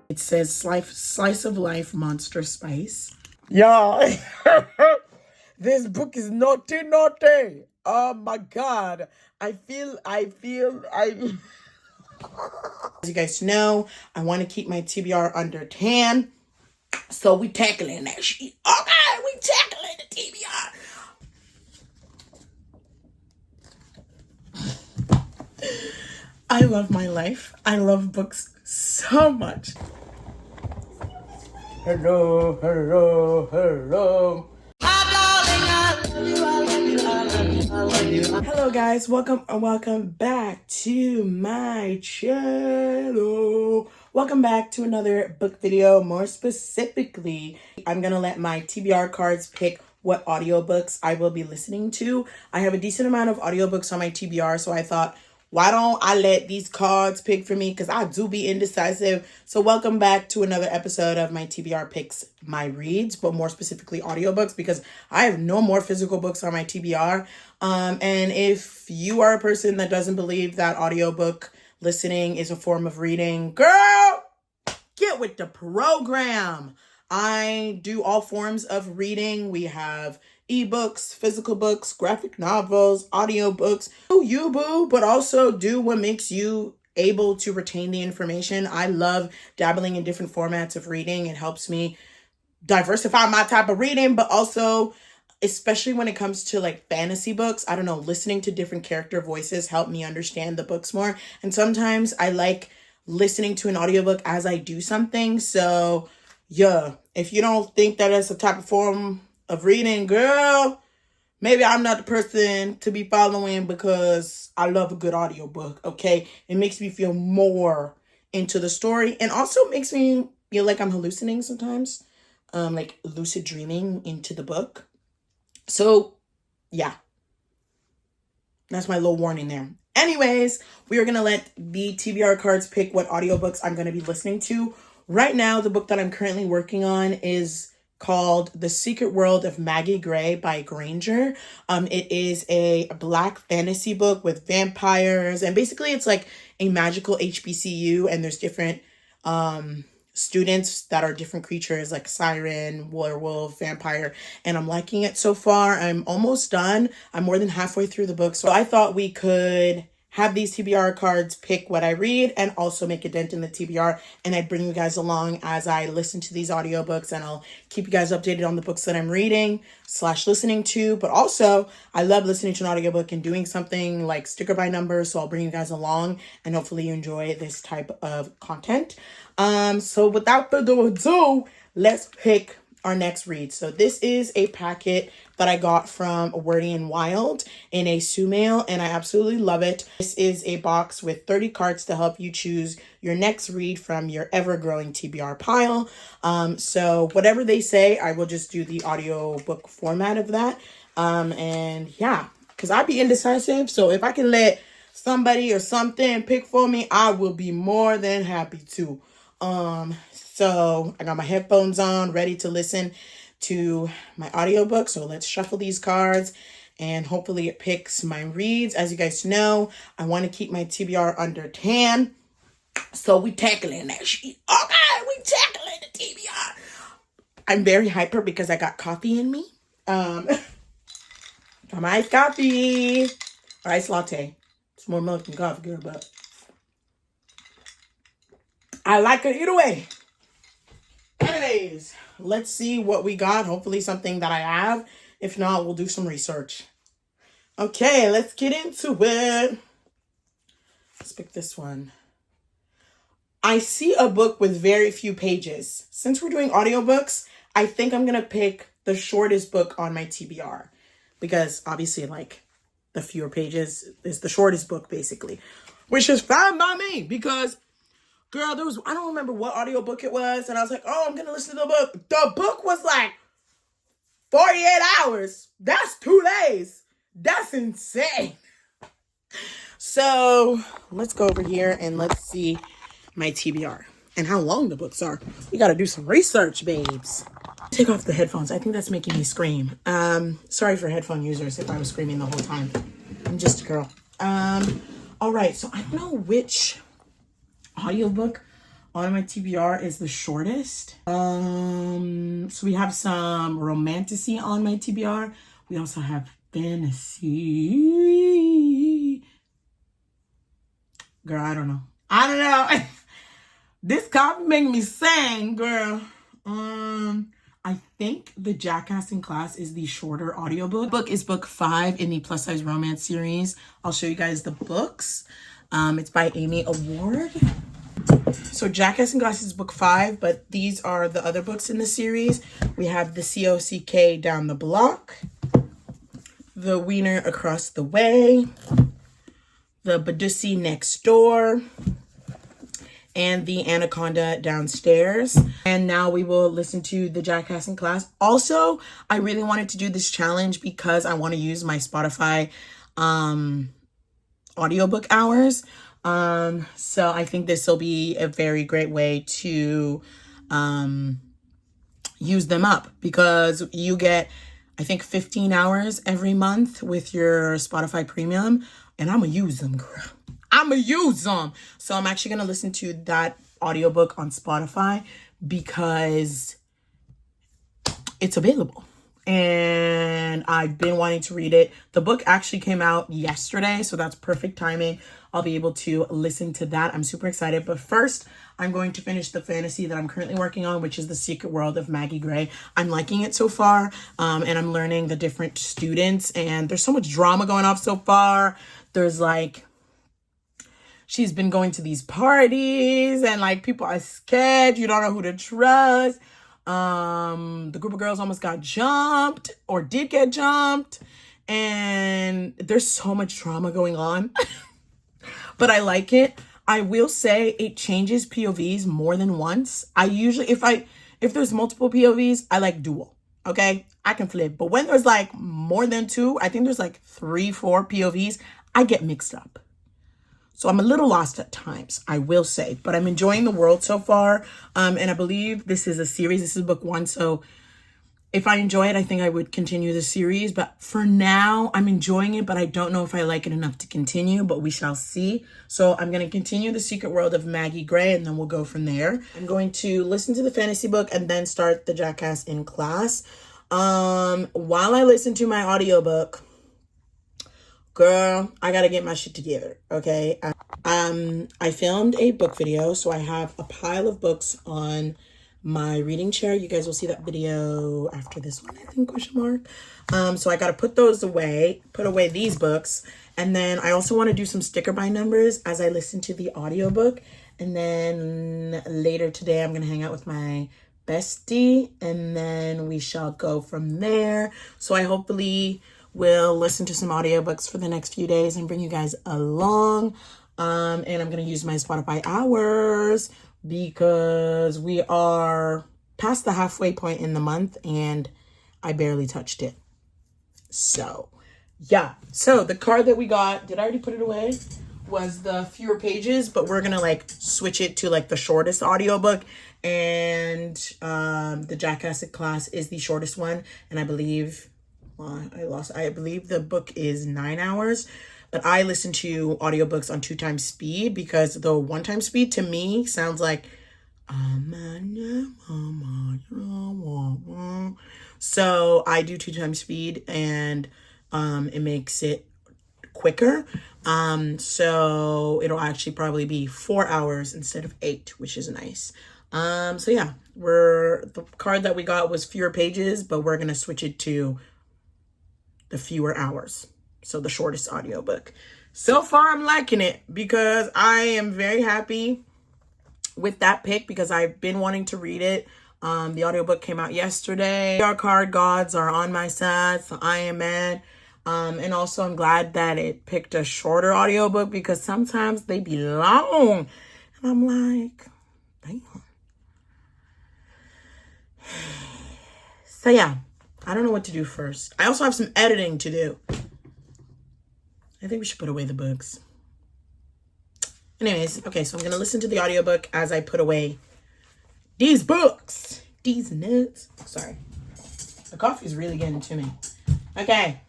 It says slice of life monster spice. Y'all, this book is naughty. Oh my God. I As you guys know, I want to keep my TBR under 10. So we tackling that shit. Okay, we tackling the TBR. I love my life. I love books so much. Hello. Hello guys, welcome back to my channel. Welcome back to another book video. More specifically, I'm gonna let my TBR cards pick what audiobooks I will be listening to. I have a decent amount of audiobooks on my TBR, so I thought, why don't I let these cards pick for me? Because I do be indecisive. So welcome back to another episode of my TBR Picks My Reads, but more specifically audiobooks, because I have no more physical books on my TBR. And if you are a person that doesn't believe that audiobook listening is a form of reading, girl, get with the program. I do all forms of reading. We have ebooks, physical books, graphic novels, audiobooks. Do you, boo, but also do what makes you able to retain the information. I love dabbling in different formats of reading. It helps me diversify my type of reading, but also, especially when it comes to like fantasy books, I don't know, listening to different character voices help me understand the books more. And sometimes I like listening to an audiobook as I do something. So yeah, if you don't think that it's a type of form of reading, girl, maybe I'm not the person to be following, because I love a good audiobook, okay? It makes me feel more into the story, and also makes me feel like I'm hallucinating sometimes, like lucid dreaming into the book. So yeah, that's my little warning there. Anyways, we are going to let the TBR cards pick what audiobooks I'm going to be listening to. Right now, the book that I'm currently working on is called The Secret World of Maggie Gray by Granger. It is a black fantasy book with vampires, and basically it's like a magical HBCU, and there's different students that are different creatures like siren, werewolf, vampire, and I'm liking it so far. I'm almost done. I'm more than halfway through the book, so I thought we could have these TBR cards pick what I read and also make a dent in the TBR, and I'd bring you guys along as I listen to these audiobooks, and I'll keep you guys updated on the books that I'm reading / listening to. But also, I love listening to an audiobook and doing something like sticker by numbers, so I'll bring you guys along, and hopefully you enjoy this type of content. So without further ado, let's pick our next read. So this is a packet that I got from Wordy and Wild in a Sue mail, and I absolutely love it. This is a box with 30 cards to help you choose your next read from your ever-growing TBR pile. So whatever they say, I will just do the audiobook format of that. And yeah, because I'd be indecisive, so if I can let somebody or something pick for me, I will be more than happy to. So I got my headphones on, ready to listen to my audiobook. So let's shuffle these cards and hopefully it picks my reads. As you guys know, I want to keep my TBR under 10. So we tackling that shit. Okay, we tackling the TBR. I'm very hyper because I got coffee in me. Got my iced coffee. Or iced latte. It's more milk than coffee, girl, but I like it either way. Anyways, let's see what we got. Hopefully something that I have. If not, we'll do some research. Okay, let's get into it. Let's pick this one. I see a book with very few pages. Since we're doing audiobooks, I think I'm going to pick the shortest book on my TBR. Because obviously, like, the fewer pages is the shortest book, basically. Which is fine by me, because girl, I don't remember what audiobook it was, and I was like, oh, I'm going to listen to the book. The book was like 48 hours. That's 2 days. That's insane. So let's go over here and let's see my TBR and how long the books are. We got to do some research, babes. Take off the headphones. I think that's making me scream. Sorry for headphone users if I was screaming the whole time. I'm just a girl. All right, so I don't know which audiobook On My TBR is the shortest. So we have some romantasy on my TBR. We also have fantasy. Girl, I don't know. This coffee make me sing, girl. I think the Jackass in Class is the shorter audiobook. Book is book 5 in the plus size romance series. I'll show you guys the books. It's by Amy Award. So Jackass in Class is book 5, but these are the other books in the series. We have the COCK Down the Block, the Wiener Across the Way, the Badussi Next Door, and the Anaconda Downstairs. And now we will listen to the Jackass in Class. Also, I really wanted to do this challenge because I want to use my Spotify audiobook hours. So I think this will be a very great way to use them up, because you get, I think, 15 hours every month with your Spotify premium, and I'm gonna use them, girl. I'm gonna use them. So I'm actually gonna listen to that audiobook on Spotify because it's available. And I've been wanting to read it. The book actually came out yesterday, so that's perfect timing. I'll be able to listen to that. I'm super excited. But first, I'm going to finish the fantasy that I'm currently working on, which is The Secret World of Maggie Gray. I'm liking it so far, and I'm learning the different students. And there's so much drama going on so far. There's like, she's been going to these parties, and like people are scared. You don't know who to trust. The group of girls almost got jumped, or did get jumped, and there's so much drama going on. But I like it. I will say it changes POVs more than once. I usually, if there's multiple POVs, I like dual. Okay, I can flip. But when there's like more than 2, I think there's like 3, 4 POVs, I get mixed up. So I'm a little lost at times, I will say, but I'm enjoying the world so far. And I believe this is a series. This is book 1. So if I enjoy it, I think I would continue the series. But for now, I'm enjoying it, but I don't know if I like it enough to continue, but we shall see. So I'm going to continue The Secret World of Maggie Gray, and then we'll go from there. I'm going to listen to the fantasy book and then start the Jackass in Class. While I listen to my audiobook, girl, I gotta get my shit together, okay? I filmed a book video, so I have a pile of books on my reading chair. You guys will see that video after this one, I think, question mark. So I gotta put those away, put away these books, and then I also want to do some sticker by numbers as I listen to the audiobook. And then later today, I'm gonna hang out with my bestie, and then we shall go from there. So I hopefully will listen to some audiobooks for the next few days and bring you guys along. And I'm going to use my Spotify hours because we are past the halfway point in the month and I barely touched it. So, yeah. So the card that we got, did I already put it away? Was the fewer pages, but we're going to like switch it to like the shortest audiobook. And the Jackass in Class is the shortest one. And I believe I believe the book is 9 hours, but I listen to audiobooks on 2 times speed because the 1 time speed to me sounds like, so I do 2 times speed, and it makes it quicker. So it'll actually probably be 4 hours instead of 8, which is nice. So yeah, the card that we got was fewer pages, but we're going to switch it to the fewer hours. So the shortest audiobook. So far, I'm liking it because I am very happy with that pick because I've been wanting to read it. The audiobook came out yesterday. Our card gods are on my side, so I am mad. And also I'm glad that it picked a shorter audiobook because sometimes they be long. And I'm like, damn. So yeah. I don't know what to do first. I also have some editing to do. I think we should put away the books. Anyways, okay, so I'm going to listen to the audiobook as I put away these books. These nuts. Sorry. The coffee is really getting to me. Okay.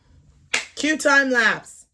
Cue time lapse.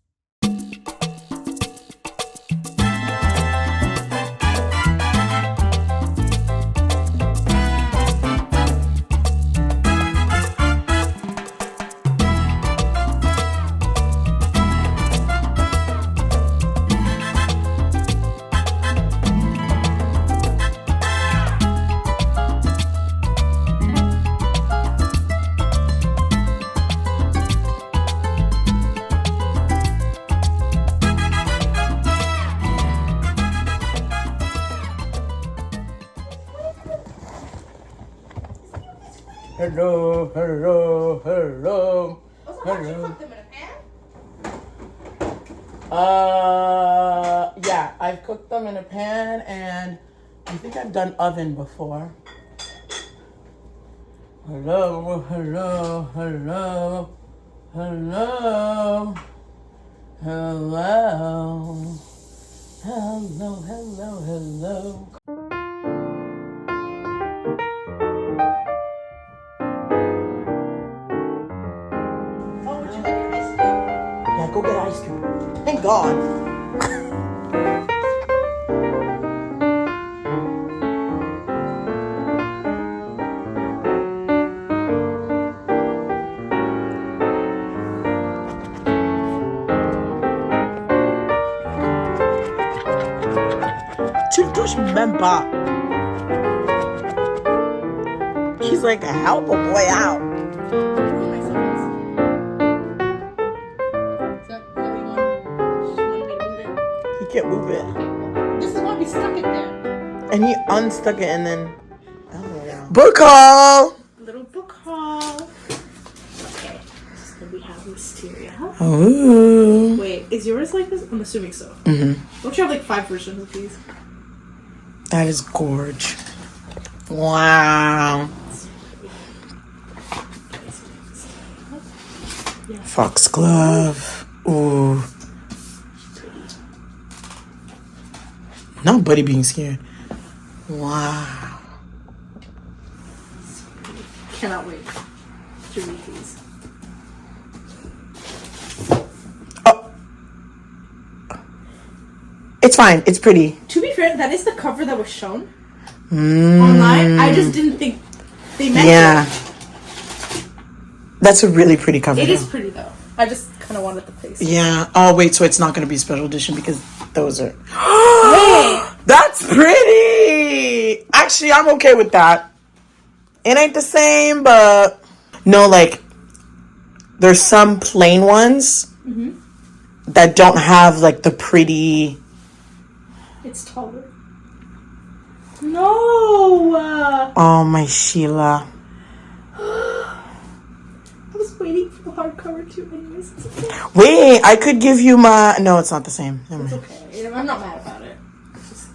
hello, hello, hello. Also, how did you cook them in a pan? Yeah, I've cooked them in a pan, and I think I've done oven before. Hello, hello, hello, hello, hello, hello, hello, hello. Oh, would you like an ice cream? Yeah, go get ice cream. Thank God. Tu le touches même pas. He's like, help a boy out. He can't move it. This is why we stuck it there. And he unstuck it and then... Oh, wow. Book haul! Little book haul. Okay. So we have Wisteria. Ooh. Wait, is yours like this? I'm assuming so. Mm-hmm. Don't you have like 5 versions of these? That is gorge. Wow. Yeah. Foxglove. Ooh. Not Buddy being scared. Wow. Cannot wait to read these. Oh. It's fine. It's pretty. To be fair, that is the cover that was shown online. I just didn't think they meant it. That's a really pretty cover. It is pretty though. I just kind of wanted the face. Yeah. Oh, wait. So it's not going to be special edition because those are... Hey! That's pretty! Actually, I'm okay with that. It ain't the same, but... No, like... There's some plain ones that don't have, like, the pretty... It's taller. No! Oh, my Sheila. I was waiting for the hardcover too. Anyways, it's okay. Wait, I could give you my... No, it's not the same. Never It's mind. okay. I'm not mad about it. It's just...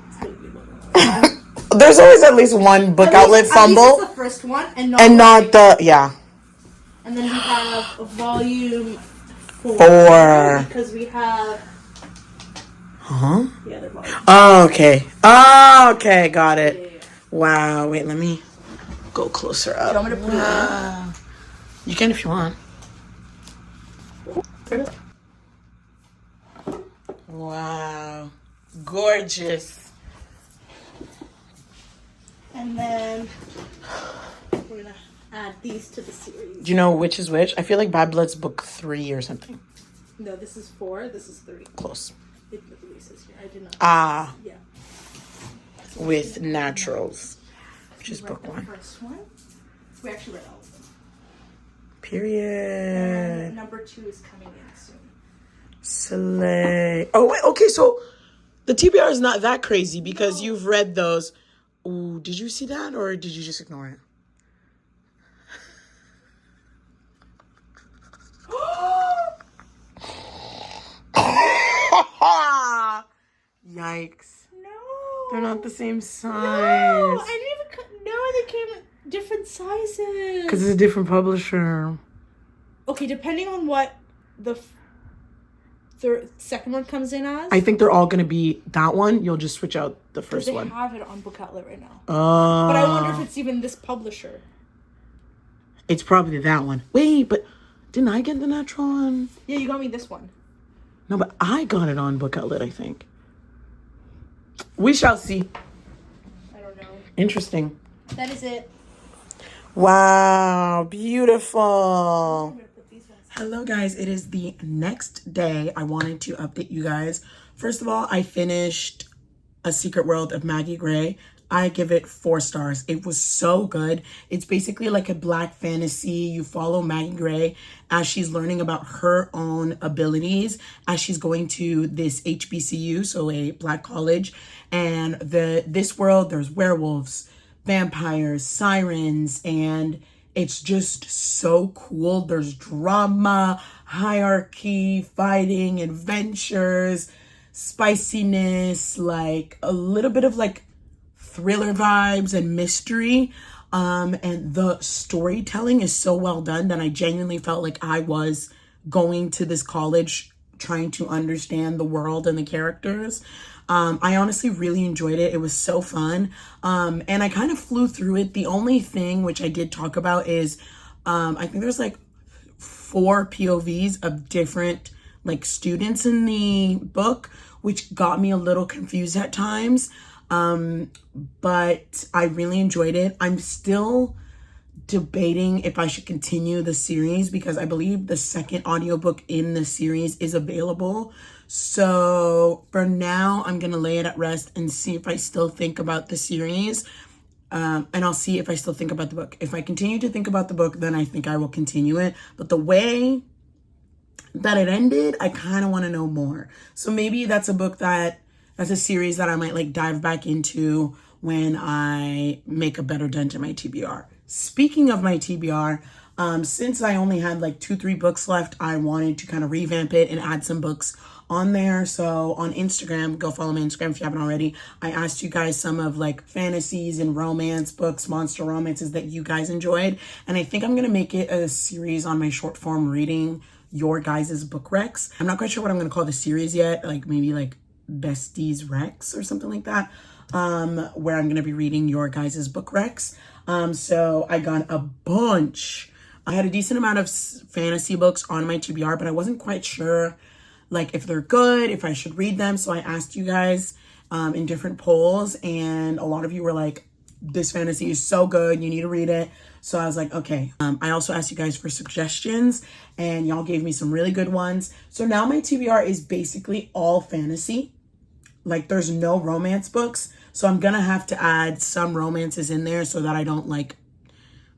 It's gonna be a little... There's always at least one book outlet fumble. At least it's the first one and not the... Yeah. And then we have a volume 4. Because we have... Huh? The other volume. Oh, okay. Oh, okay. Got it. Yeah. Wow. Wait, let me go closer up. Do you want me to put it in? You can if you want. Wow. Gorgeous. And then we're going to add these to the series. Do you know which is which? I feel like Bad Blood's book 3 or something. No, this is 4. This is 3. Close. It releases here. I did not. Ah. Yeah. So With Naturals, which is book 1. First one. We actually read all of them. Period. And number 2 is coming in soon. Slay. Oh, wait. Okay, so the TBR is not that crazy because you've read those. Ooh, did you see that or did you just ignore it? Yikes. No. They're not the same size. No, I didn't even... No, they came in different sizes. Because it's a different publisher. Okay, depending on what the second one comes in as. I think they're all going to be that one. You'll just switch out the first one. They have it on Book Outlet right now. Oh. But I wonder if it's even this publisher. It's probably that one. Wait, but didn't I get the natural one? Yeah, you got me this one. No, but I got it on Book Outlet, I think. We shall see. I don't know. Interesting. That is it. Wow, beautiful. Hello guys, it is the next day. I wanted to update you guys. First of all, I finished A Secret World of Maggie Gray. I give it 4 stars. It was so good. It's basically like a black fantasy. You follow Maggie Gray as she's learning about her own abilities as she's going to this HBCU, so a black college. And this world, there's werewolves, vampires, sirens, and it's just so cool. There's drama, hierarchy, fighting, adventures, spiciness, like a little bit of like thriller vibes and mystery. And the storytelling is so well done that I genuinely felt like I was going to this college trying to understand the world and the characters. I honestly really enjoyed it. It was so fun. And I kind of flew through it. The only thing which I did talk about is I think there's like 4 POVs of different like students in the book, which got me a little confused at times. But I really enjoyed it. I'm still debating if I should continue the series because I believe the second audiobook in the series is available. So for now, I'm going to lay it at rest and see if I still think about the series. And I'll see if I still think about the book. If I continue to think about the book, then I think I will continue it. But the way that it ended, I kind of want to know more. So maybe that's a series that I might like dive back into when I make a better dent in my TBR. Speaking of my TBR, since I only had like 2-3 books left, I wanted to kind of revamp it and add some books on there. So on Instagram, go follow me on Instagram if you haven't already. I asked you guys some of like fantasies and romance books, monster romances that you guys enjoyed. And I think I'm going to make it a series on my short form reading your guys' book recs. I'm not quite sure what I'm going to call the series yet. Like maybe like Besties Recs or something like that. Where I'm going to be reading your guys' book recs. So I got a bunch. I had a decent amount of fantasy books on my TBR, but I wasn't quite sure like if they're good, if I should read them. So I asked you guys in different polls, and a lot of you were like, this fantasy is so good, you need to read it. So I was like, okay. I also asked you guys for suggestions, and y'all gave me some really good ones. So now my TBR is basically all fantasy. Like there's no romance books. So I'm going to have to add some romances in there so that I don't like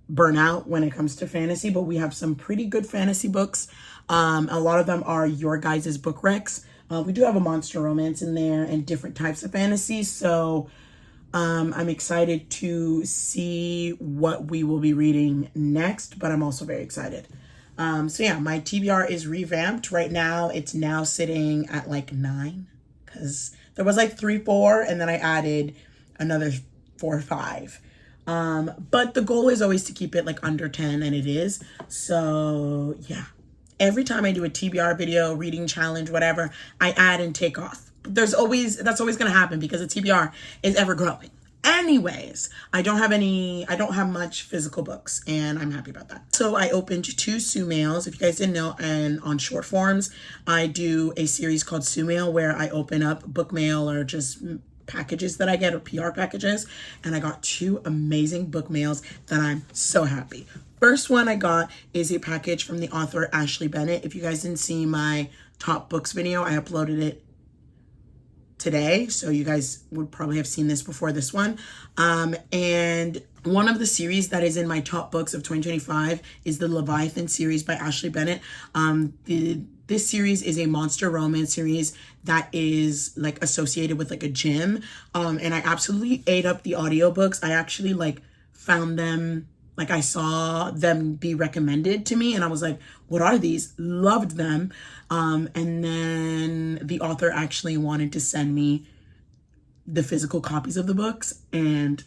burn out when it comes to fantasy. But we have some pretty good fantasy books. A lot of them are your guys' book recs. We do have a monster romance in there and different types of fantasy. So I'm excited to see what we will be reading next, but I'm also very excited. So yeah, my TBR is revamped. Right now, it's now sitting at like 9 because there was like 3, 4, and then I added another 4 or 5. But the goal is always to keep it like under 10, and it is. So yeah, every time I do a TBR video, reading challenge, whatever, I add and take off. That's always going to happen because the TBR is ever growing. Anyways, I don't have much physical books, and I'm happy about that. So I opened 2 Sue mails. If you guys didn't know, and on short forms, I do a series called Sue Mail where I open up book mail or just packages that I get or PR packages. And I got 2 amazing book mails that I'm so happy. First one I got is a package from the author Ashley Bennett. If you guys didn't see my top books video, I uploaded it today, so you guys would probably have seen this before this one. And one of the series that is in my top books of 2025 is the Leviathan series by Ashley Bennett. This series is a monster romance series that is like associated with like a gym. And I absolutely ate up the audiobooks. I actually like found them, like I saw them be recommended to me and I was like, what are these? Loved them. And then the author actually wanted to send me the physical copies of the books. And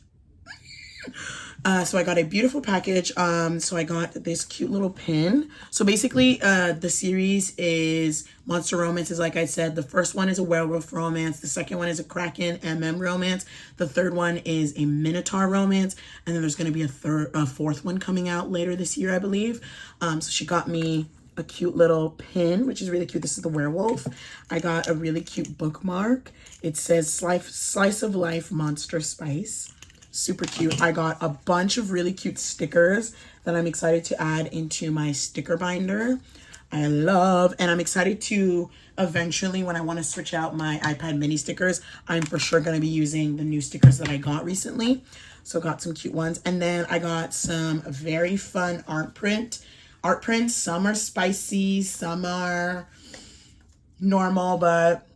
so I got a beautiful package. So I got this cute little pin. So basically, the series is monster romances. Like I said, the first one is a werewolf romance. The second one is a Kraken MM romance. The third one is a Minotaur romance. And then there's going to be a fourth one coming out later this year, I believe. So she got me a cute little pin, which is really cute. This is the werewolf. I got a really cute bookmark. It says slice of life monster spice. Super cute. I got a bunch of really cute stickers that I'm excited to add into my sticker binder. And I'm excited to eventually, when I want to switch out my iPad mini stickers, I'm for sure going to be using the new stickers that I got recently. So got some cute ones. And then I got some very fun art prints. Some are spicy, some are normal, but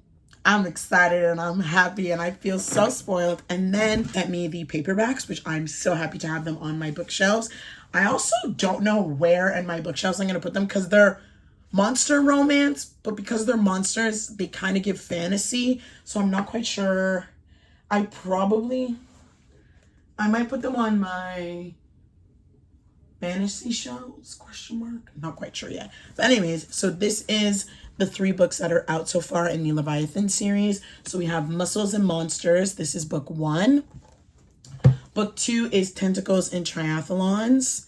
I'm excited and I'm happy and I feel so spoiled. And then sent me the paperbacks, which I'm so happy to have them on my bookshelves. I also don't know where in my bookshelves I'm going to put them because they're monster romance, but because they're monsters, they kind of give fantasy. So I'm not quite sure. I might put them on my fantasy shelves, question mark. I'm not quite sure yet. But anyways, so this is the 3 books that are out so far in the Leviathan series. So we have Muscles and Monsters. This is book 1. Book 2 is Tentacles and Triathlons.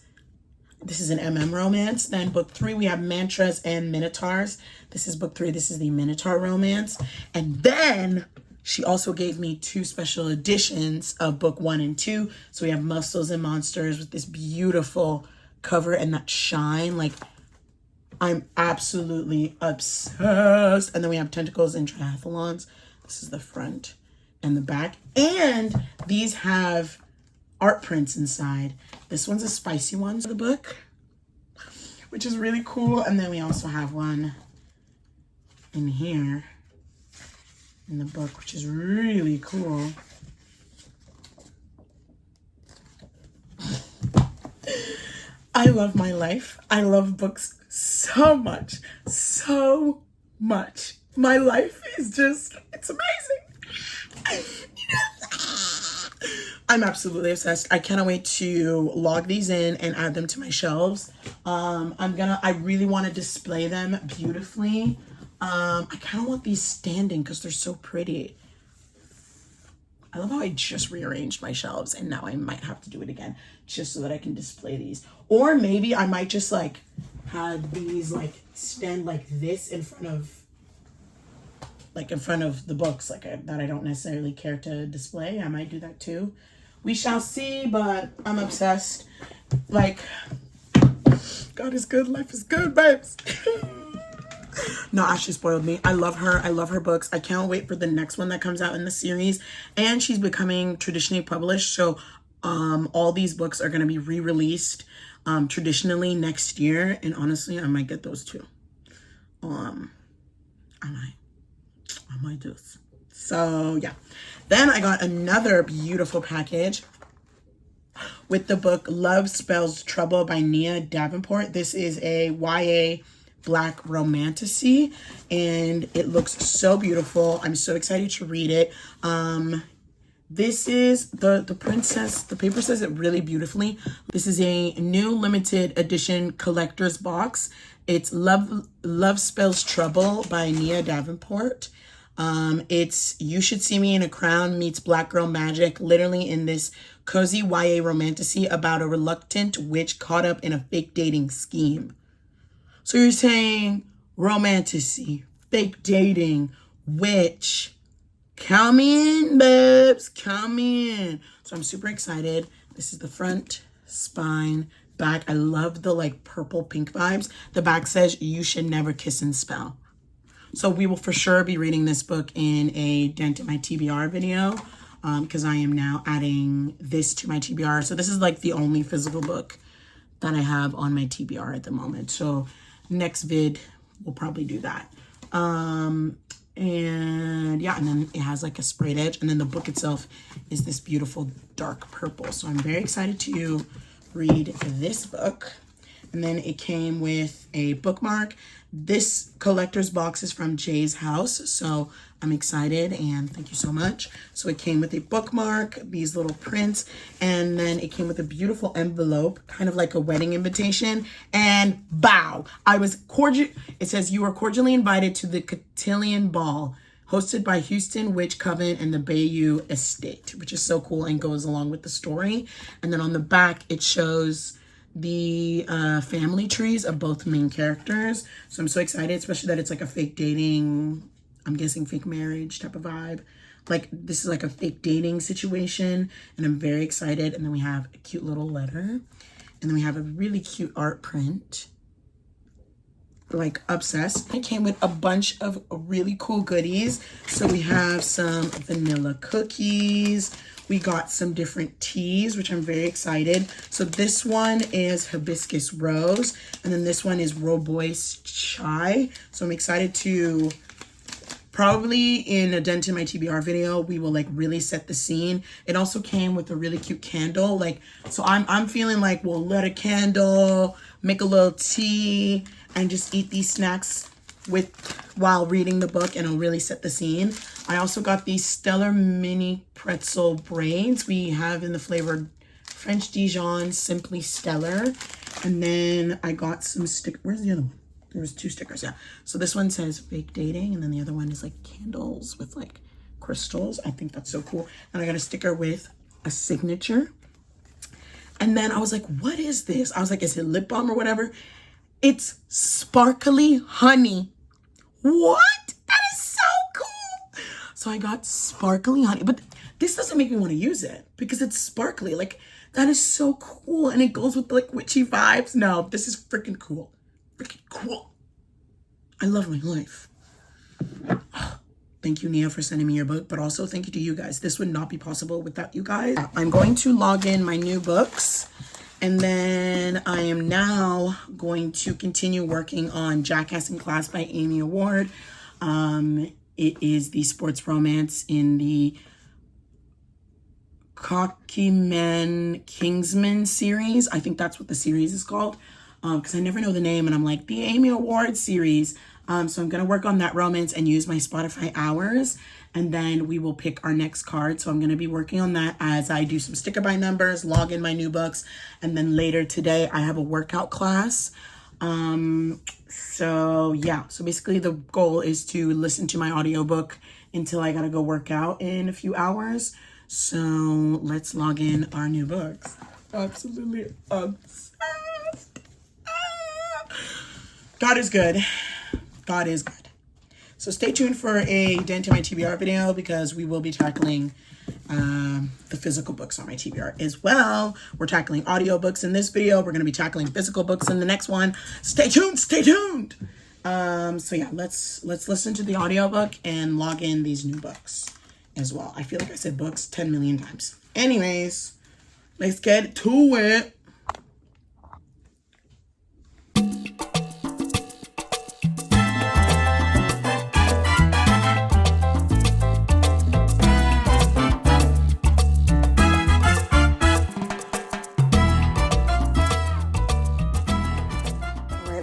This is an romance. Then book 3, we have Mantras and Minotaurs. This is book 3. This is the Minotaur romance. And then she also gave me 2 special editions of book 1 and 2. So we have Muscles and Monsters with this beautiful cover and that shine. Like, I'm absolutely obsessed. And then we have Tentacles and Triathlons. This is the front and the back. And these have art prints inside. This one's a spicy one for the book, which is really cool. And then we also have one in here in the book, which is really cool. I love my life. I love books so much, so much. My life is just, it's amazing. I'm absolutely obsessed. I cannot wait to log these in and add them to my shelves. I really want to display them beautifully. I kind of want these standing because they're so pretty. I love how I just rearranged my shelves and now I might have to do it again just so that I can display these. Or maybe I might just like have these like stand like this in front of the books that I don't necessarily care to display. I might do that too. We shall see, but I'm obsessed. Like, God is good, life is good, babes. No, Ashley spoiled me. I love her. I love her books. I can't wait for the next one that comes out in the series. And she's becoming traditionally published. So all these books are going to be re-released traditionally next year. And honestly, I might get those too. I might do. So yeah. Then I got another beautiful package with the book Love Spells Trouble by Nia Davenport. This is a YA Black romantasy and it looks so beautiful. I'm so excited to read it. This is the paper says it really beautifully. This is a new limited edition collector's box. It's Love Spells Trouble by Nia Davenport. It's You Should See Me in a Crown meets Black Girl Magic, literally in this cozy YA romantasy about a reluctant witch caught up in a fake dating scheme. So you're saying romantasy, fake dating, witch. Count me in, babes. Count me in. So I'm super excited. This is the front, spine, back. I love the like purple pink vibes. The back says you should never kiss and spell. So we will for sure be reading this book in a Dent in My TBR video because I am now adding this to my TBR. So this is like the only physical book that I have on my TBR at the moment. So next vid, we'll probably do that. And yeah, and then it has like a sprayed edge. And then the book itself is this beautiful dark purple. So I'm very excited to read this book. And then it came with a bookmark. This collector's box is from Jay's house, so I'm excited and thank you so much. So it came with a bookmark, these little prints, and then it came with a beautiful envelope, kind of like a wedding invitation. And bow, I was cordial. It says you are cordially invited to the Cotillion Ball, hosted by Houston Witch Coven and the Bayou Estate, which is so cool and goes along with the story. And then on the back, it shows the family trees of both main characters. So I'm so excited, especially that it's like a fake dating, I'm guessing fake marriage type of vibe. Like this is like a fake dating situation and I'm very excited. And then we have a cute little letter and then we have a really cute art print. Like obsessed. It came with a bunch of really cool goodies. So we have some vanilla cookies. We got some different teas, which I'm very excited. So this one is hibiscus rose, and then this one is rooibos chai. So I'm excited to probably in a Dent in My TBR video, we will like really set the scene. It also came with a really cute candle. Like, so I'm feeling like we'll lit a candle, make a little tea, and just eat these snacks while reading the book, and it'll really set the scene. I also got these Stellar Mini Pretzel braids. We have in the flavor French Dijon, Simply Stellar. And then I got some where's the other one? There was 2 stickers, yeah. So this one says fake dating, and then the other one is like candles with like crystals. I think that's so cool. And I got a sticker with a signature. And then I was like, what is this? I was like, is it lip balm or whatever? It's sparkly honey. What? That is so cool. So I got sparkly honey, but this doesn't make me want to use it because it's sparkly. Like, that is so cool. And it goes with like witchy vibes. No, this is freaking cool. Freaking cool. I love my life. Thank you, Nia, for sending me your book, but also thank you to you guys. This would not be possible without you guys. I'm going to log in my new books, and then I am now going to continue working on Jackass in Class by Amy Award. It is the sports romance in the Cockeyman Kingsman series. I think that's what the series is called, because I never know the name, and I'm like, the Amy Award series. So I'm going to work on that romance and use my Spotify hours, and then we will pick our next card. So I'm going to be working on that as I do some sticker by numbers, log in my new books, and then later today I have a workout class. So yeah, so basically the goal is to listen to my audiobook until I got to go work out in a few hours. So let's log in our new books. Absolutely obsessed. God is good. God is good. So stay tuned for a Dent in My TBR video, because we will be tackling the physical books on my TBR as well. We're tackling audiobooks in this video. We're going to be tackling physical books in the next one. Stay tuned. Stay tuned. So yeah, let's listen to the audiobook and log in these new books as well. I feel like I said books 10 million times. Anyways, let's get to it.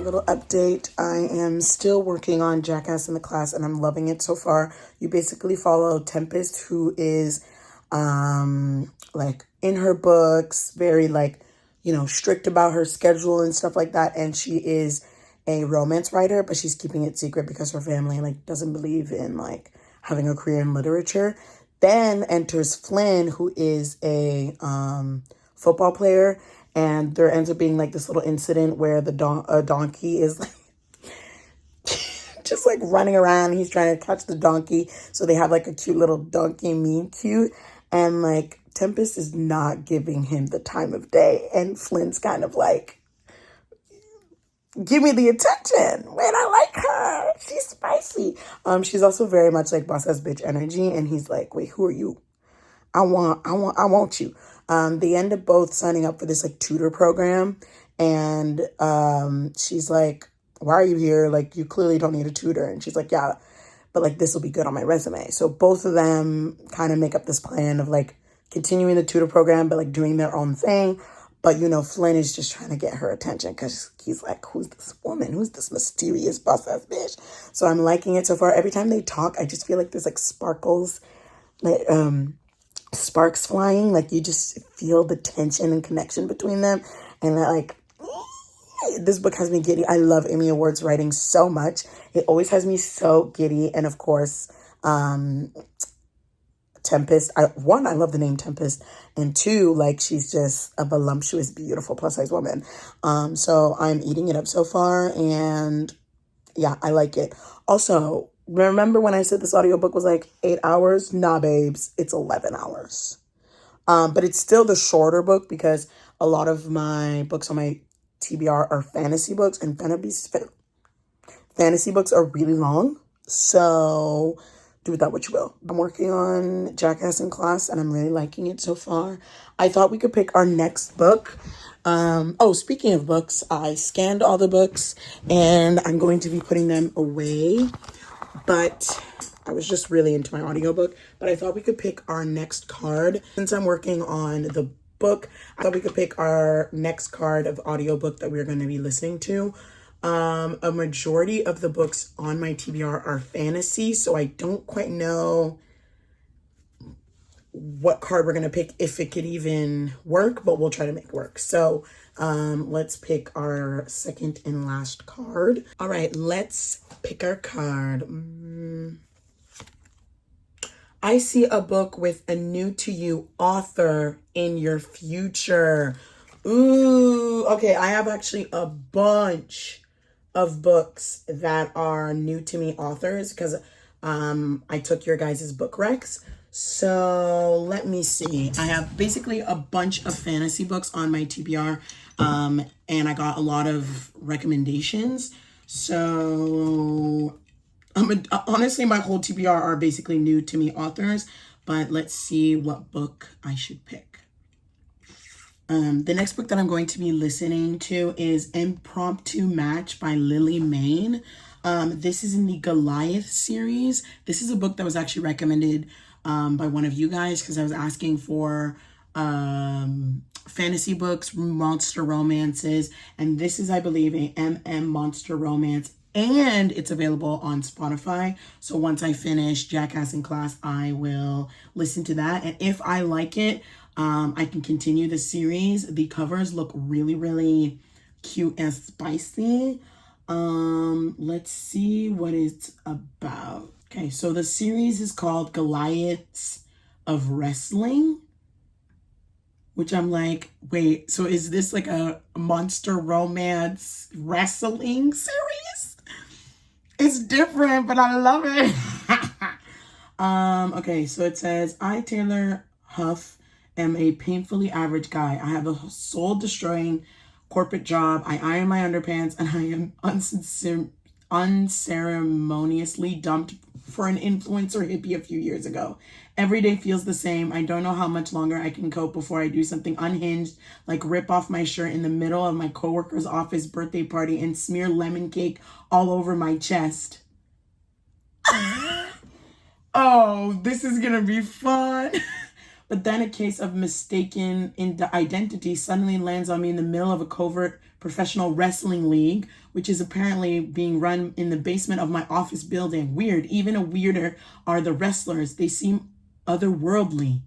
Little update. I am still working on Jackass in the Class, and I'm loving it so far. You basically follow Tempest, who is like in her books, very like, you know, strict about her schedule and stuff like that. And she is a romance writer, but she's keeping it secret because her family like doesn't believe in like having a career in literature. Then enters Flynn, who is a football player. And there ends up being like this little incident where the donkey is like just like running around. He's trying to catch the donkey. So they have like a cute little donkey meet cute. And like Tempest is not giving him the time of day. And Flynn's kind of like, give me the attention. Wait, I like her. She's spicy. She's also very much like boss ass bitch energy. And he's like, wait, who are you? I want you. They end up both signing up for this like tutor program, and she's like, why are you here? Like, you clearly don't need a tutor. And she's like, yeah, but like this will be good on my resume. So both of them kind of make up this plan of like continuing the tutor program, but like doing their own thing. But you know, Flynn is just trying to get her attention because he's like, who's this woman? Who's this mysterious boss ass bitch? So I'm liking it so far. Every time they talk, I just feel like there's like sparkles, like sparks flying. Like you just feel the tension and connection between them, and like this book has me giddy. I love Amy Awards writing so much. It always has me so giddy. And of course, Tempest, I love the name Tempest, and 2, like she's just a voluptuous, beautiful plus size woman. So I'm eating it up so far, and yeah, I like it. Also, remember when I said this audiobook was like 8 hours? Nah, babes, it's 11 hours. But it's still the shorter book because a lot of my books on my TBR are fantasy books, and fantasy books are really long. So do with that what you will. I'm working on Jackass in Class, and I'm really liking it so far. I thought we could pick our next book. Speaking of books, I scanned all the books, and I'm going to be putting them away. But I was just really into my audiobook, but I thought we could pick our next card. Since I'm working on the book, I thought we could pick our next card of audiobook that we're going to be listening to. A majority of the books on my TBR are fantasy, so I don't quite know what card we're going to pick, if it could even work, but we'll try to make it work. So let's pick our second and last card. All right, let's pick our card. I see a book with a new to you author in your future. Ooh, okay, I have actually a bunch of books that are new to me authors because I took your guys' book recs. So let me see. I have basically a bunch of fantasy books on my TBR, and I got a lot of recommendations. So honestly, my whole TBR are basically new to me authors, but let's see what book I should pick. The next book that I'm going to be listening to is Impromptu Match by Lily Mayne. This is in the Goliath series. This is a book that was actually recommended by one of you guys because I was asking for fantasy books, monster romances, and this is, I believe, a monster romance, and it's available on Spotify. So once I finish Jackass in Class, I will listen to that, and if I like it, I can continue the series. The covers look really, really cute and spicy. Let's see what it's about. Okay, so the series is called Goliaths of Wrestling, which I'm like, wait, so is this like a monster romance wrestling series? It's different, but I love it. Okay, so it says, I, Taylor Huff, am a painfully average guy. I have a soul-destroying corporate job. I iron my underpants, and I am unceremoniously dumped for an influencer hippie a few years ago. Every day feels the same. I don't know how much longer I can cope before I do something unhinged, like rip off my shirt in the middle of my coworker's office birthday party and smear lemon cake all over my chest. Oh, this is gonna be fun. But then a case of mistaken identity suddenly lands on me in the middle of a covert professional wrestling league, which is apparently being run in the basement of my office building. Weird. Even weirder are the wrestlers. They seem otherworldly.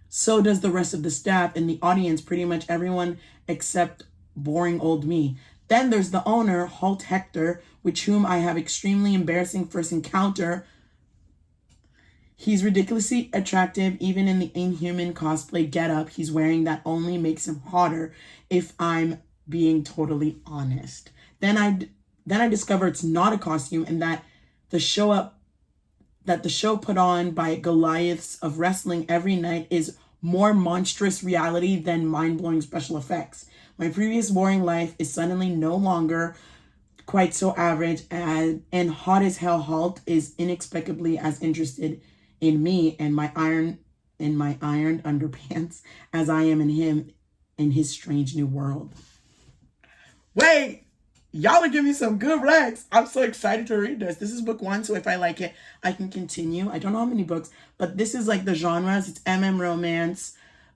So does the rest of the staff and the audience, pretty much everyone except boring old me. Then there's the owner, Halt Hector, with whom I have extremely embarrassing first encounter. He's ridiculously attractive, even in the inhuman cosplay getup he's wearing that only makes him hotter, if I'm being totally honest. Then I discover it's not a costume, and that the show put on by Goliaths of Wrestling every night is more monstrous reality than mind-blowing special effects. My previous boring life is suddenly no longer quite so average, and hot as hell Halt is inexplicably as interested in me and my ironed underpants as I am in him in his strange new world. Wait, y'all are giving me some good recs. I'm so excited to read this. This is book 1, so if I like it, I can continue. I don't know how many books, but this is like the genres. It's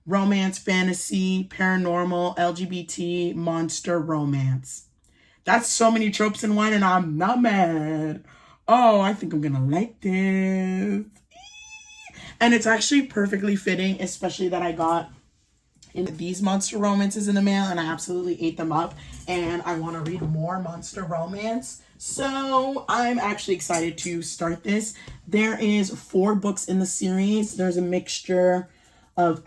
romance, fantasy, paranormal, LGBT, monster romance. That's so many tropes in one, and I'm not mad. Oh, I think I'm gonna like this. And it's actually perfectly fitting, especially that I got these monster romances in the mail and I absolutely ate them up. And I want to read more monster romance. So I'm actually excited to start this. There is 4 books in the series. There's a mixture of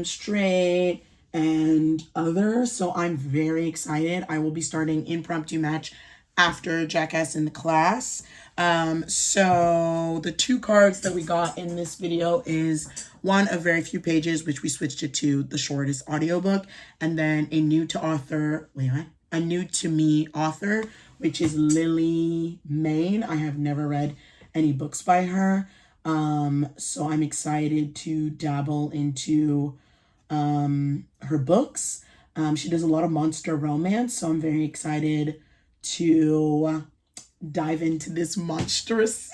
straight, and others. So I'm very excited. I will be starting Impromptu Match after Jackass in the Class. So the 2 cards that we got in this video is one of very few pages, which we switched it to the shortest audiobook, and then a new to me author, which is Lily Mayne. I have never read any books by her. So I'm excited to dabble into her books. She does a lot of monster romance, so I'm very excited to dive into this monstrous series.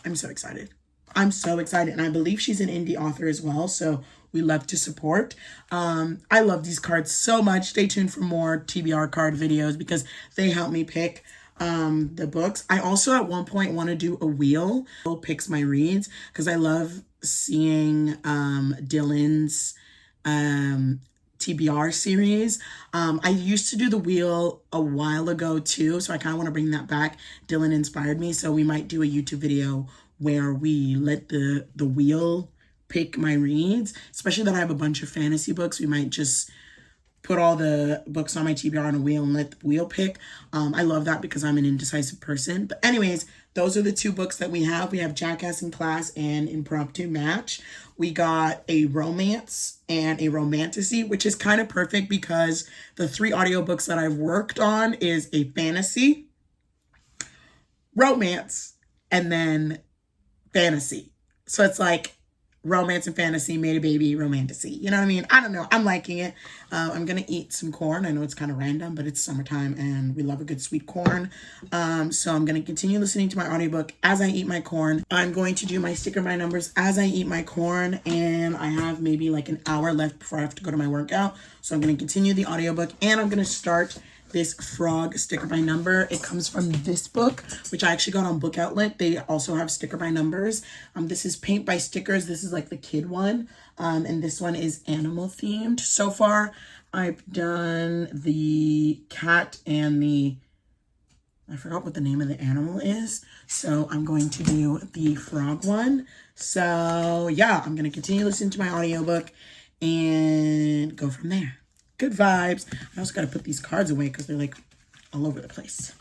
I'm so excited. I'm so excited. And I believe she's an indie author as well. So we love to support. I love these cards so much. Stay tuned for more TBR card videos because they help me pick the books. I also at one point want to do a wheel. Picks my reads because I love seeing Dylan's TBR series. I used to do the wheel a while ago too, so I kind of want to bring that back. Dylan inspired me, so we might do a YouTube video where we let the wheel pick my reads, especially that I have a bunch of fantasy books. We might just put all the books on my TBR on a wheel and let the wheel pick. I love that because I'm an indecisive person. But anyways, those are the two books that we have. We have Jackass in Class and Impromptu Match. We got a romance and a romantasy, which is kind of perfect because the 3 audiobooks that I've worked on is a fantasy, romance, and then fantasy. So it's like romance and fantasy made a baby romantasy. You know what I mean? I don't know. I'm liking it. I'm going to eat some corn. I know it's kind of random, but it's summertime and we love a good sweet corn. So I'm going to continue listening to my audiobook as I eat my corn. I'm going to do my sticker by numbers as I eat my corn, and I have maybe like an hour left before I have to go to my workout. So I'm going to continue the audiobook and I'm going to start this frog sticker by number. It comes from this book, which I actually got on Book Outlet. They also have sticker by numbers. This is Paint by Stickers. This is like the kid one. And this one is animal themed. So far, I've done the cat and I forgot what the name of the animal is. So I'm going to do the frog one. So yeah, I'm going to continue listening to my audiobook and go from there. Good vibes. I also got to put these cards away because they're like all over the place.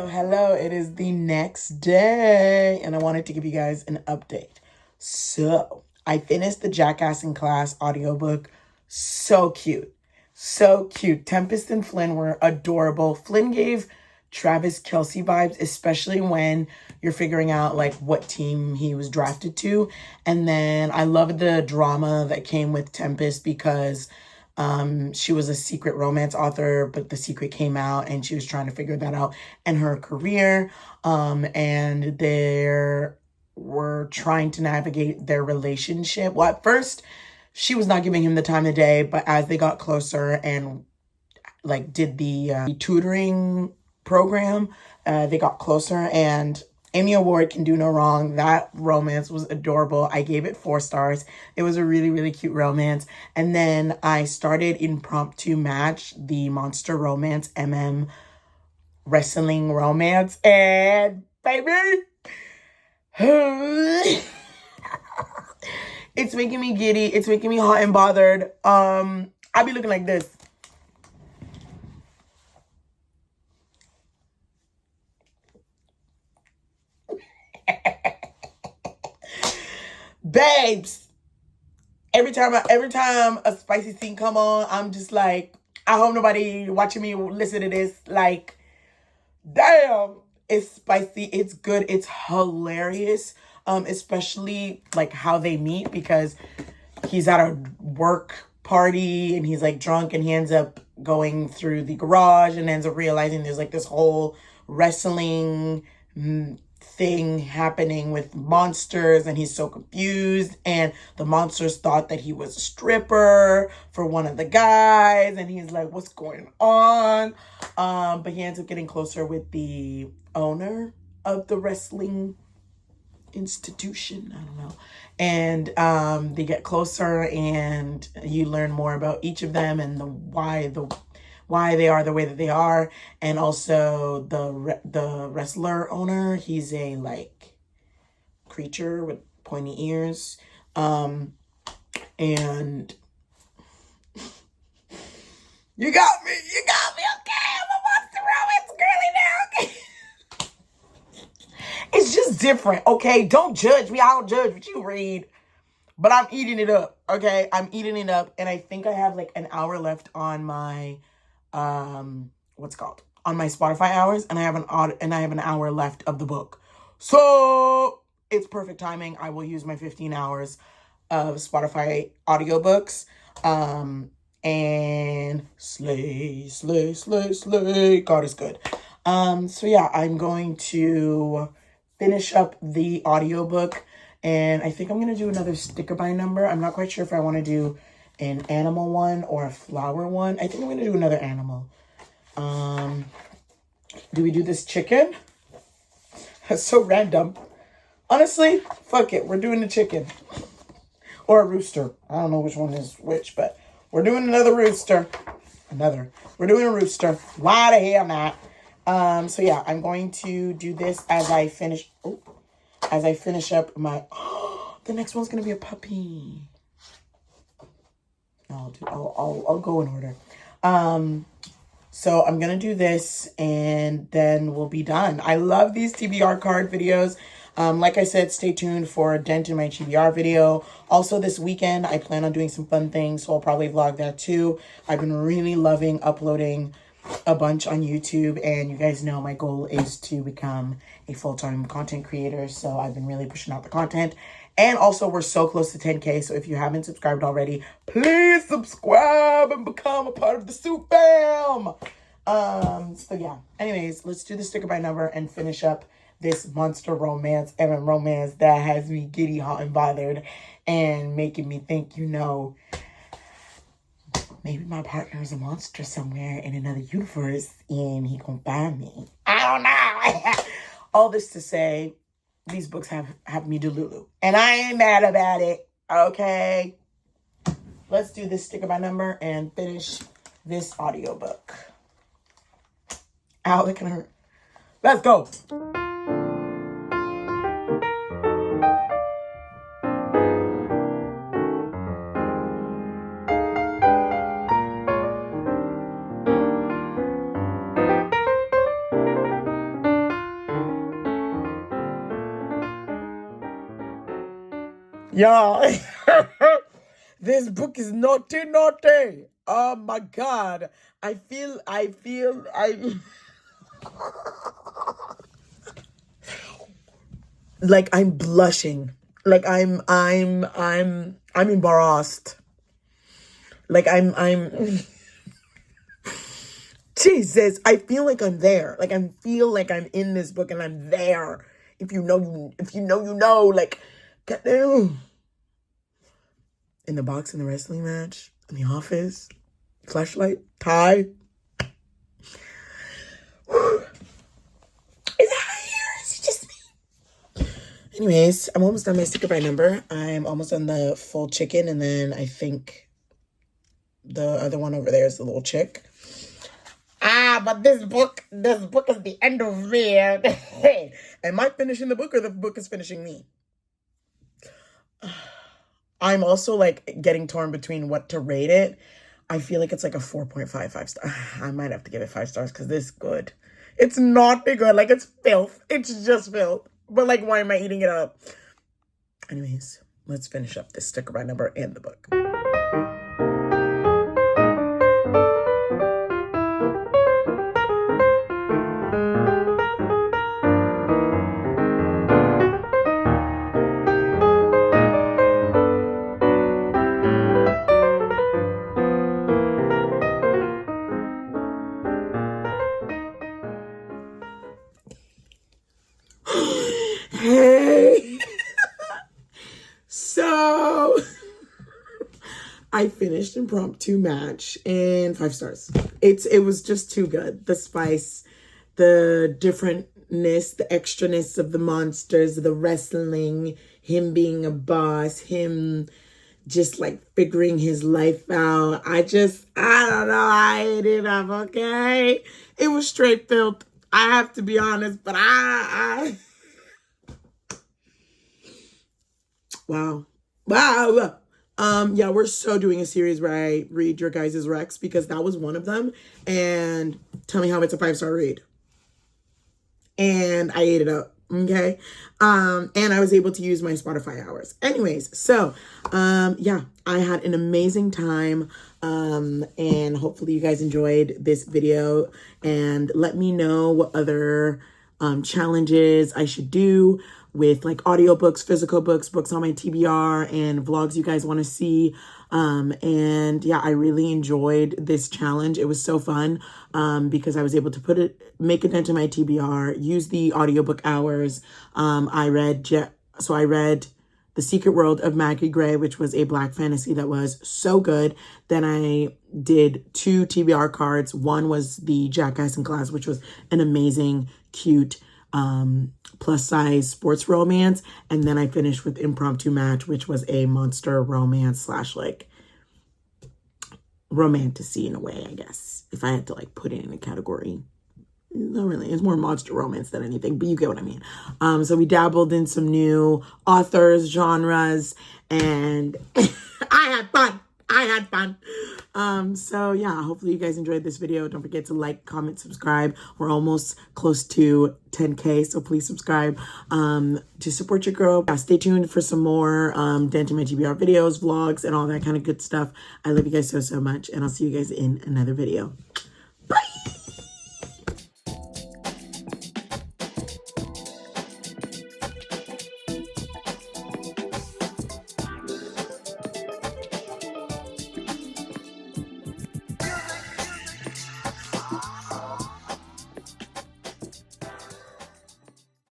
Hello, it is the next day and I wanted to give you guys an update. So I finished the Jackass in Class audiobook. So cute. Tempest and Flynn were adorable. Flynn gave Travis Kelce vibes, especially when you're figuring out like what team he was drafted to. And then I loved the drama that came with Tempest because she was a secret romance author, but the secret came out and she was trying to figure that out in her career. And they were trying to navigate their relationship. Well, at first, she was not giving him the time of day, but as they got closer and like did the tutoring program, they got closer, and Amy Award can do no wrong. That romance was adorable. I gave it 4 stars. It was a really, really cute romance. And then I started Impromptu Match, the monster romance, wrestling romance. And baby, it's making me giddy. It's making me hot and bothered. I be looking like this. Babes, every time a spicy scene come on, I'm just like, I hope nobody watching me listen to this. Like, damn, it's spicy, it's good, it's hilarious. Especially like how they meet, because he's at a work party and he's like drunk and he ends up going through the garage and ends up realizing there's like this whole wrestling thing happening with monsters, and he's so confused, and the monsters thought that he was a stripper for one of the guys, and he's like, what's going on? But he ends up getting closer with the owner of the wrestling institution, I don't know, and they get closer and you learn more about each of them and why they are the way that they are. And also the wrestler owner, he's a like creature with pointy ears, And you got me, okay? I'm a monster romance girly now, okay? It's just different, okay? Don't judge me. I don't judge what you read. But I'm eating it up, okay? I'm eating it up. And I think I have like an hour left on my, what's it called? On my Spotify hours. And I have an hour left of the book. So it's perfect timing. I will use my 15 hours of Spotify audiobooks. And slay, slay, slay, slay. God is good. So yeah, I'm going to finish up the audiobook, and I think I'm going to do another sticker by number. I'm not quite sure if I want to do an animal one or a flower one. I think I'm going to do another animal. Do we do this chicken? That's so random. Honestly, fuck it. We're doing the chicken. Or a rooster. I don't know which one is which, but we're doing another rooster. We're doing a rooster. Why the hell not? So yeah, I'm going to do this as I finish up my, the next one's going to be a puppy. I'll go in order. So I'm going to do this and then we'll be done. I love these TBR card videos. Like I said, stay tuned for a dent in my TBR video. Also this weekend, I plan on doing some fun things, so I'll probably vlog that too. I've been really loving uploading a bunch on YouTube, and you guys know my goal is to become a full-time content creator, so I've been really pushing out the content. And also, we're so close to 10K, so if you haven't subscribed already, please subscribe and become a part of the Soup Fam! So yeah, anyways, let's do the sticker by number and finish up this monster romance that has me giddy, hot, and bothered, and making me think, maybe my partner is a monster somewhere in another universe and he gonna find me. I don't know. All this to say, these books have me delulu. And I ain't mad about it. Okay? Let's do this sticker by number and finish this audiobook. Ow, that can hurt. Let's go. Y'all, this book is naughty. Oh my God. I feel like I'm blushing. Like I'm embarrassed. Like I'm Jesus, I feel like I'm there. Like I feel like I'm in this book and I'm there. If you know, you know, like, goddamn. In the box, in the wrestling match, in the office, flashlight, tie. Is that here? Is it just me? Anyways, I'm almost done my sticker by number. I'm almost on the full chicken, and then I think the other one over there is the little chick. But this book is the end of me. Am I finishing the book or the book is finishing me? I'm also like getting torn between what to rate it. I feel like it's like a 4.5 star. I might have to give it 5 stars because this is good. It's not good. Like, it's filth. It's just filth. But like, why am I eating it up? Anyways, let's finish up this sticker by number and the book. Hey. So I finished impromptu match and 5 stars. It was just too good. The spice, the differentness, the extraness of the monsters, the wrestling, him being a boss, him just like figuring his life out. I don't know. I ate it up, okay? It was straight filth. I have to be honest, but Wow. Yeah, we're so doing a series where I read your guys' recs because that was one of them. And tell me how it's a 5-star read. And I ate it up. Okay. And I was able to use my Spotify hours. Anyways, so yeah, I had an amazing time. And hopefully you guys enjoyed this video, and let me know what other challenges I should do with like audiobooks, physical books, books on my TBR, and vlogs you guys want to see. And yeah, I really enjoyed this challenge. It was so fun because I was able to make it into my TBR, use the audiobook hours. I read The Secret World of Maggie Gray, which was a Black fantasy that was so good. Then I did 2 TBR cards. One was the Jackass in Class, which was an amazing, cute, plus size sports romance. And then I finished with Impromptu Match, which was a monster romance / like romantasy in a way, I guess, if I had to like put it in a category. Not really, it's more monster romance than anything, but you get what I mean. So we dabbled in some new authors, genres, and I had fun. So yeah, hopefully you guys enjoyed this video. Don't forget to like, comment, subscribe. We're almost close to 10K, so please subscribe to support your girl. Stay tuned for some more Dent in My TBR videos, vlogs, and all that kind of good stuff. I love you guys so much, and I'll see you guys in another video.